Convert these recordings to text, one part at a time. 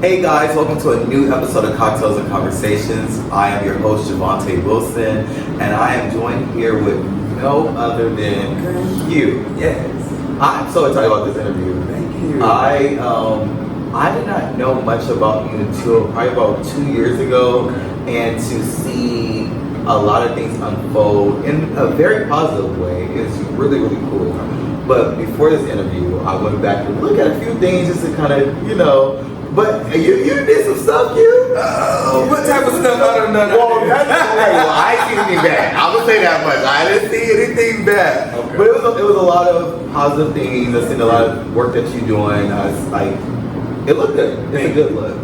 Hey guys, welcome to a new episode of Cocktails and Conversations. I am your host, Javante Wilson, and I am joined here with no other than you. Yes. I'm so excited about this interview. Thank you. I did not know much about you until probably about 2 years ago, and to see a lot of things unfold in a very positive way is really, really cool. But before this interview, I went back to look at a few things just to kind of, but you did some stuff, what type of stuff? I don't know. I didn't see anything bad. I would say that much. I didn't see anything bad. Okay. But it was a lot of positive things. I've seen a lot of work that you're doing. It looked good. It's a good look.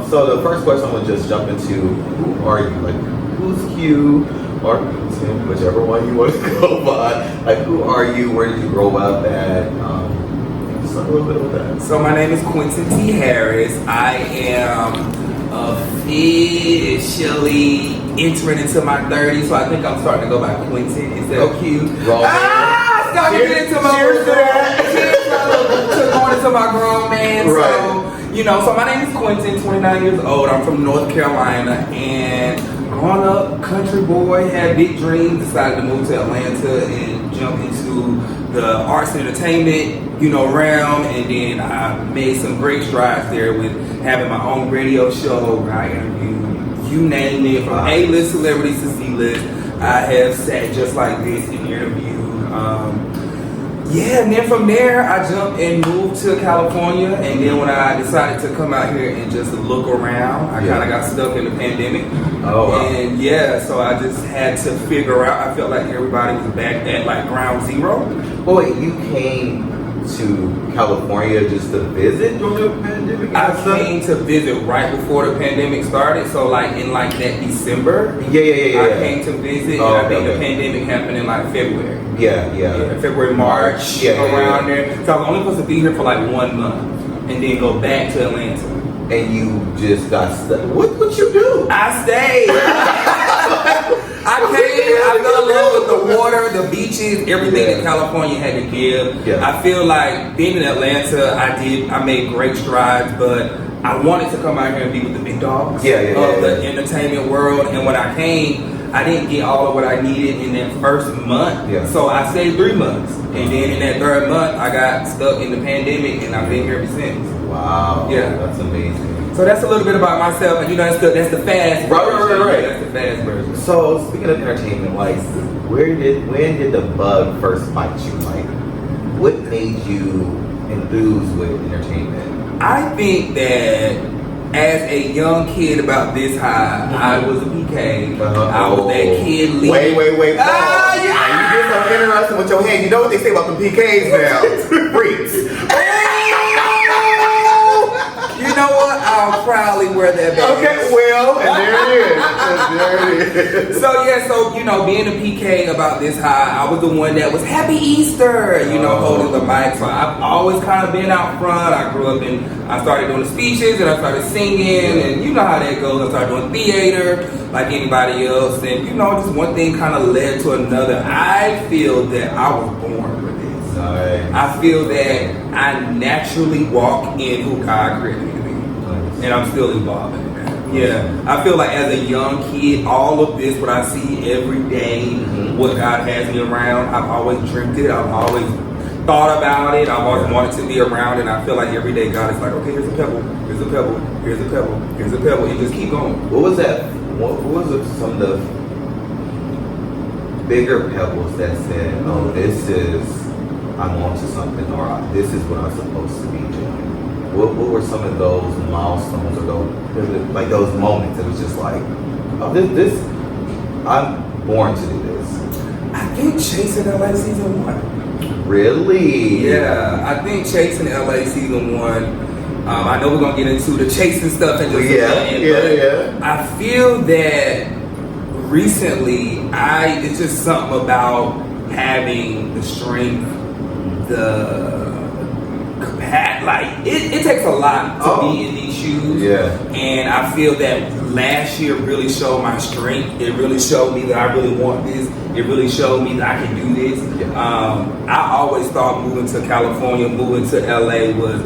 So the first question I'm gonna just jump into: who are you? Like, who's Q or Tim, whichever one you want to go by? Like, who are you? Where did you grow up at? Just a little bit of that. So my name is Quentin T. Harris. I am officially entering into my 30s, so I think I'm starting to go by Quentin instead of Q. Starting to get into my cheers to that. to going into my grown man. Right. So my name is Quentin, 29 years old. I'm from North Carolina, and growing up, country boy, had big dreams, decided to move to Atlanta and jump into the arts and entertainment, realm, and then I made some great strides there with having my own radio show where I interview, you name it, from A-list celebrities to C-list. I have sat just like this and interviewed. And then from there, I jumped and moved to California, and then when I decided to come out here and just look around, I kind of got stuck in the pandemic. Oh, wow. And so I just had to figure out, I felt like everybody was back at like ground zero. Oh wait, you came to California just to visit during the pandemic? I came to visit right before the pandemic started, so like in like that December. Yeah. I came to visit, and I think the pandemic happened in like February. Yeah. February, March, around there. So I was only supposed to be here for like 1 month and then go back to Atlanta. And you just got stuck. What you do? I stayed. I came, I fell in love with the water, the beaches, everything that California had to give. Yeah. I feel like being in Atlanta, I made great strides, but I wanted to come out here and be with the big dogs of the entertainment world. And when I came, I didn't get all of what I needed in that first month. Yeah. So I stayed 3 months. And then in that third month, I got stuck in the pandemic, and I've been here ever since. Wow. Yeah. That's amazing. So that's a little bit about myself, and that's the fast version. Right. That's the fast version. So speaking of entertainment, like, when did the bug first bite you? Like, what made you enthused with entertainment? I think that as a young kid about this high, I was a PK. I was that kid leading. Wait. You did something interesting with your hand. You know what they say about the PKs now? Freaks. You know what? I'll proudly wear that badge. Okay, well, and there it is. So being a PK about this high, I was the one that was Happy Easter, holding the mic. So I've always kind of been out front. I grew up I started doing the speeches, and I started singing, and you know how that goes. I started doing theater like anybody else, and just one thing kind of led to another. I feel that I was born with this. Nice. I feel that I naturally walk in who God created me to be. Nice. And I'm still evolving in that. Yeah. I feel like as a young kid, all of this, what I see every day, what God has me around, I've always dreamt it. I've always thought about it. I've always wanted to be around it. And I feel like every day God is like, okay, here's a pebble, here's a pebble, here's a pebble, here's a pebble, and just keep going. What was that? What was some of the bigger pebbles that said, I'm on to something, or this is what I'm supposed to be doing? What were some of those milestones, or those moments that was just like, this I'm born to do this? I think Chasing LA season 1. Really? Yeah, I think Chasing LA season 1. I know we're gonna get into the chasing stuff in just a minute, but I feel that recently, it's just something about having the strength, it takes a lot to be in these shoes. Yeah. And I feel that last year really showed my strength. It really showed me that I really want this. It really showed me that I can do this. Yeah. I always thought moving to California, moving to LA was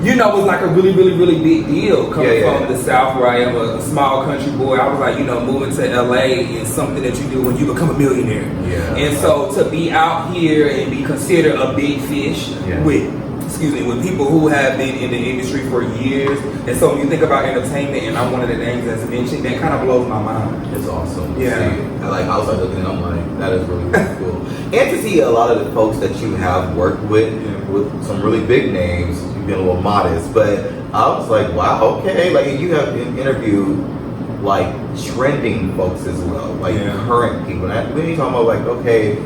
you know, was like a really, really, really big deal coming from the South, where I am a small country boy. I was like, you know, moving to LA is something that you do when you become a millionaire. Yeah. And so to be out here and be considered a big fish with people who have been in the industry for years. And so when you think about entertainment, and I'm one of the names that's mentioned, that kind of blows my mind. It's awesome. Yeah. See, like, I was like looking at it, I'm like, that is really, really cool. And to see a lot of the folks that you have worked with some really big names, you've been a little modest, but I was like, wow, okay. Like, you have interviewed like trending folks as well, like current people. And when you talking about like, okay,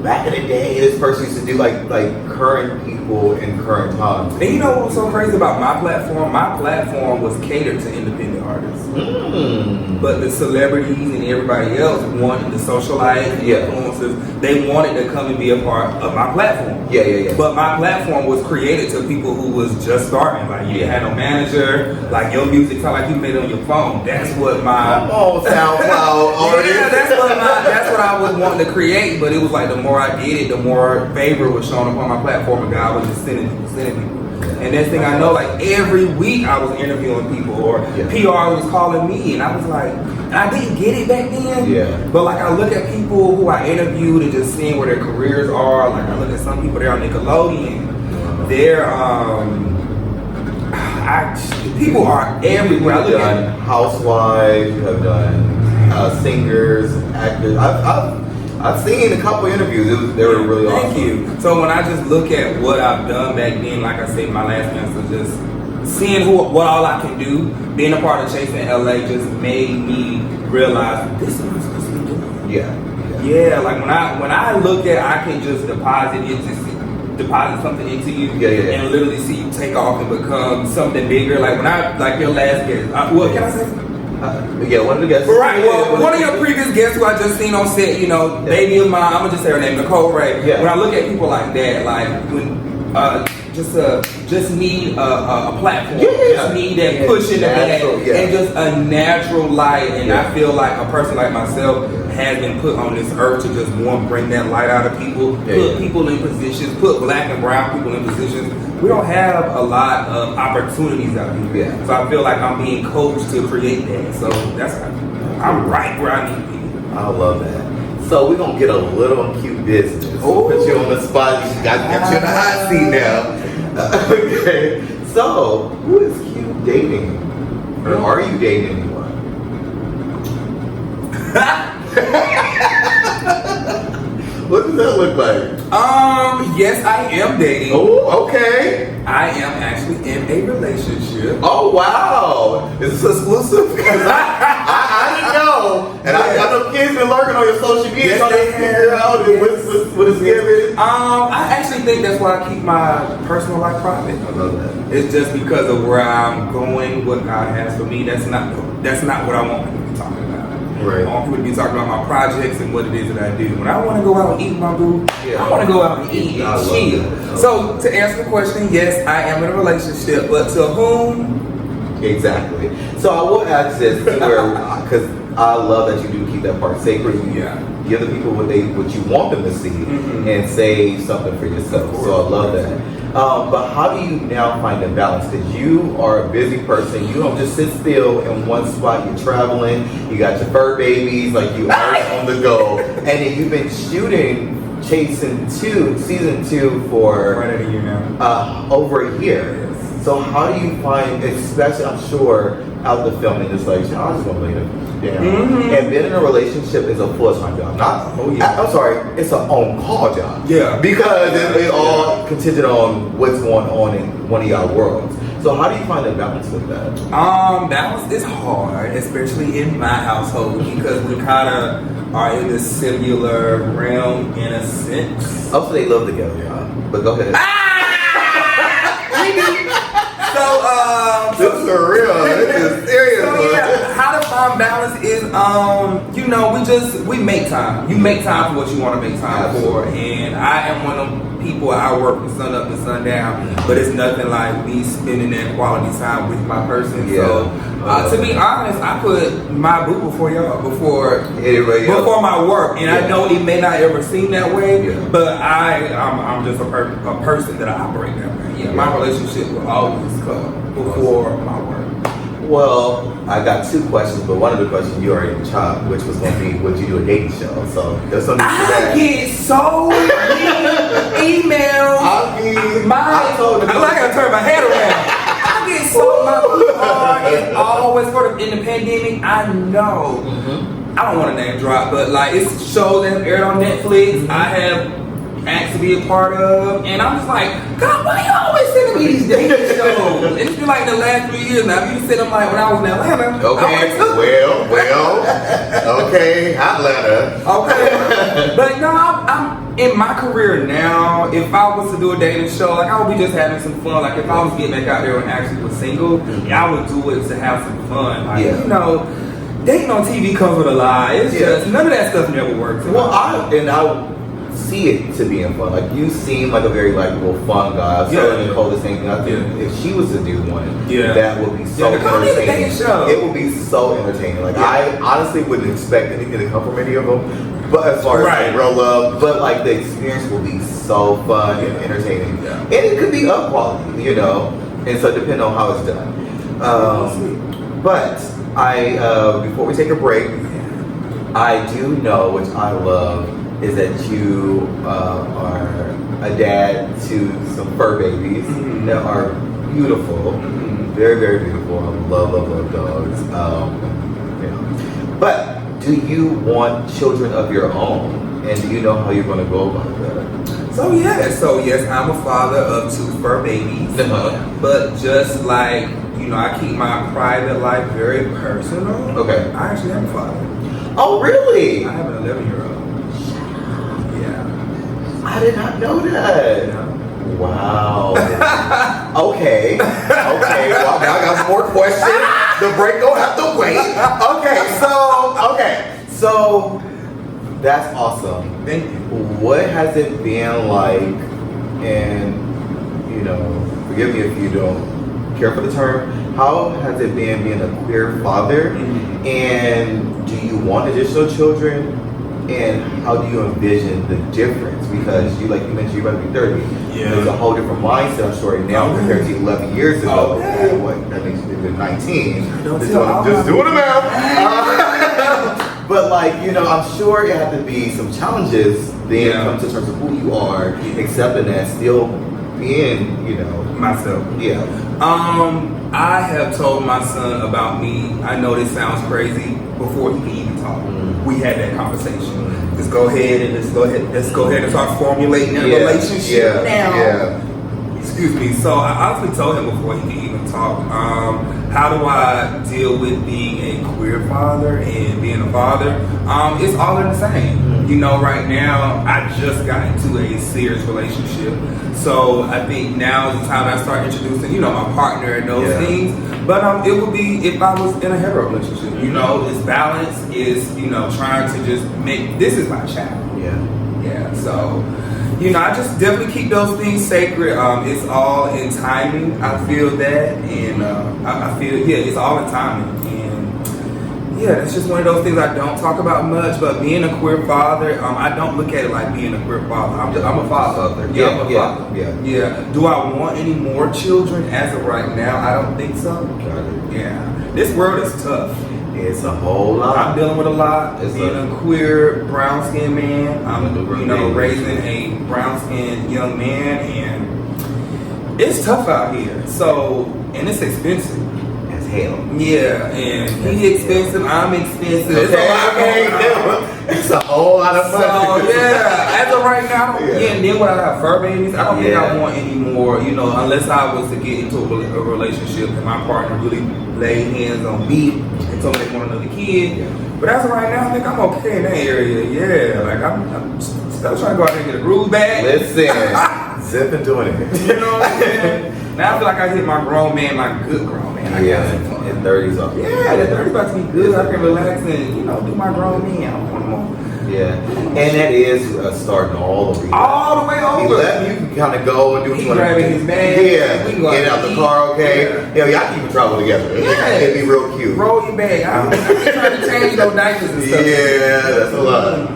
back in the day, this person used to do like current people in current times. And you know what's so crazy about my platform? My platform was catered to independent artists. But the celebrities and everybody else wanted the socialites, the influencers, they wanted to come and be a part of my platform. But my platform was created to people who was just starting. Like, you didn't have no manager, like your music sound like you made it on your phone. That's what my SoundCloud artist. that's what I was wanting to create. But it was like the more I did it, the more favor was shown up on my platform, and God was just sending people. And next thing I know, like every week I was interviewing people, or PR was calling me, and I was like, I didn't get it back then. But like, I look at people who I interviewed and just seeing where their careers are. Like, I look at some people, they're on Nickelodeon. They're people are everywhere. You have done housewives, you have done singers, actors. I've seen a couple interviews. They were really awesome. Thank you. So when I just look at what I've done back then, like I said, my last answer, just seeing what all I can do, being a part of Chasing LA just made me realize this is what I'm supposed to be doing. Yeah. Like when I look at, I can just deposit something into you and literally see you take off and become something bigger. Like when like your last guest, what can I say? One of the guests. Right. Well, one of your previous guests who I just seen on set, you know, baby of mine, I'm gonna just say her name, Nicole Ray. When I look at people like that, like when just need a platform, just need that push in the back, and just a natural light. And I feel like a person like myself has been put on this earth to just bring that light out of people, put people in positions, put black and brown people in positions. We don't have a lot of opportunities out here. So I feel like I'm being coached to create that. So I'm right where I need to be. I love that. So we're gonna get a little cute business. Put you on the spot. Got you in the hot seat now. Okay. So who is cute dating? Or are you dating anyone? What does that look like? Yes, I am dating. Oh, okay. I am actually in a relationship. Oh, wow. Is this exclusive? Because I didn't know. And I know kids been lurking on your social media trying to figure out what it's giving. I actually think that's why I keep my personal life private. I love that. It's just because of where I'm going, what God has for me. That's not what I want people to be talking about. Right. I want people to be talking about my projects and what it is that I do. When I want to go out and eat my boo, I want to go out and eat and chill. So to answer the question, yes, I am in a relationship, but to whom? Exactly. So I will ask this, because I love that you do keep that part sacred. You give the people what you want them to see, and say something for yourself. So I love that. But how do you now find a balance? Because you are a busy person. You don't just sit still in one spot. You're traveling. You got your fur babies. Like, you are on the go. And then you've been shooting Chasing season 2 for right at a year now. Over a year. So how do you find, especially I'm sure out the filming, it's like, I just want to lay down. And being in a relationship is a full-time job. I'm sorry, it's an on-call job. Because it's all contingent on what's going on in one of y'all worlds. So how do you find a balance with that? Balance is hard, especially in my household, because we kind of are in this similar realm in a sense. Also, they love together, y'all. But go ahead. So, this is for real. This is serious. So, how to find balance is, we make time. You make time for what you want to make time for. And I am one of them people, I work from sun up to sundown, but it's nothing like me spending that quality time with my person. So, to be honest, I put my boo before y'all, before my work. And I know it may not ever seem that way, but I'm just a person that I operate that way. Yeah, my relationship will always come before my work. Well, I got two questions, but one of the questions you already chopped, which was going to be, would you do a dating show? So there's something to that. I get so many emails. I gotta turn my head around. I get so my is always sort of in the pandemic. I know. I don't want to name drop, but like it's shows that have aired on Netflix. I have asked to be a part of, and I'm just like, God, why you always sending me these dating shows? And it's been like the last 3 years now. You said I'm like when I was in Atlanta. Okay, okay, Atlanta. Okay, but no, I'm in my career now. If I was to do a dating show, like I would be just having some fun. Like if I was getting back out there and actually was single, I would do it to have some fun. Like dating on TV comes with a lie. It's just none of that stuff never works. Well, I see it to being fun. Like you seem like a very likable, fun guy. I was telling Nicole the same thing. I think if she was to do one, that would be so entertaining. It would be so entertaining. Like I honestly wouldn't expect anything to come from any of them. But as far as like, real love, but like the experience will be so fun and entertaining, and it could be of quality, And so depending on how it's done. But before we take a break, I do know, which I love, is that you are a dad to some fur babies that are beautiful, very, very beautiful. I love dogs. But do you want children of your own? And do you know how you're going to go about that? So yes, I'm a father of 2 fur babies. But just like, I keep my private life very personal. Okay. I actually am a father. Oh, really? I have an 11-year-old. I did not know that. Wow. Okay. Well, now I got more questions. The break don't have to wait. So that's awesome. Thank you. What has it been like? And forgive me if you don't care for the term. How has it been being a queer father? And do you want additional children? And how do you envision the difference? Because you mentioned you're about to be 30. There's a whole different mindset, I'm sure, now compared to 11 years ago. That makes you 19. Just doing the math. But I'm sure it had to be some challenges then come to terms of who you are, accepting that, still being, myself. I have told my son about me. I know this sounds crazy, before he can even talk. We had that conversation. Let's go ahead and start formulating a relationship now. Excuse me. So I honestly told him before he could even talk, how do I deal with being a queer father and being a father? It's all in the same. Right now, I just got into a serious relationship. So I think now is the time I start introducing, my partner and those things. But it would be if I was in a hetero relationship. It's balance, is trying to just make this is my child. So I just definitely keep those things sacred. It's all in timing. I feel that, and I feel it's all in timing. And it's just one of those things I don't talk about much. But being a queer father, I don't look at it like being a queer father. I'm a father. I'm a father. Do I want any more children as of right now? I don't think so. This world is tough. It's a whole lot. I'm dealing with a lot. Being a queer, brown-skinned man. I'm raising a brown-skinned young man, and it's tough out here. So, and it's expensive. As hell. And he's expensive. I'm expensive. It's a whole lot of money. So as of right now, and then when I have fur babies, I don't think I want any more. Unless I was to get into a relationship and my partner really laid hands on me and told me they want another kid. But as of right now, I think I'm okay in that area. I'm still trying to go out there and get a groove back. Listen, zip and doing it. Now I feel like I hit my grown man, my good grown man. I got some fun. And 30s off. Yeah, the 30's about to be good. I can relax and, you know, do my grown men. I don't want more. Yeah. And that is starting all the way. All the way over. You can kind of go and do what He you want to do. grabbing his bag. Yeah. We can go Get out the car, okay? Yeah, y'all can even travel together. Yeah. It'd be real cute. Roll your bag. I'm trying to change those diapers and stuff. Yeah, that's a lot.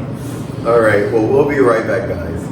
All right. Well, we'll be right back, guys.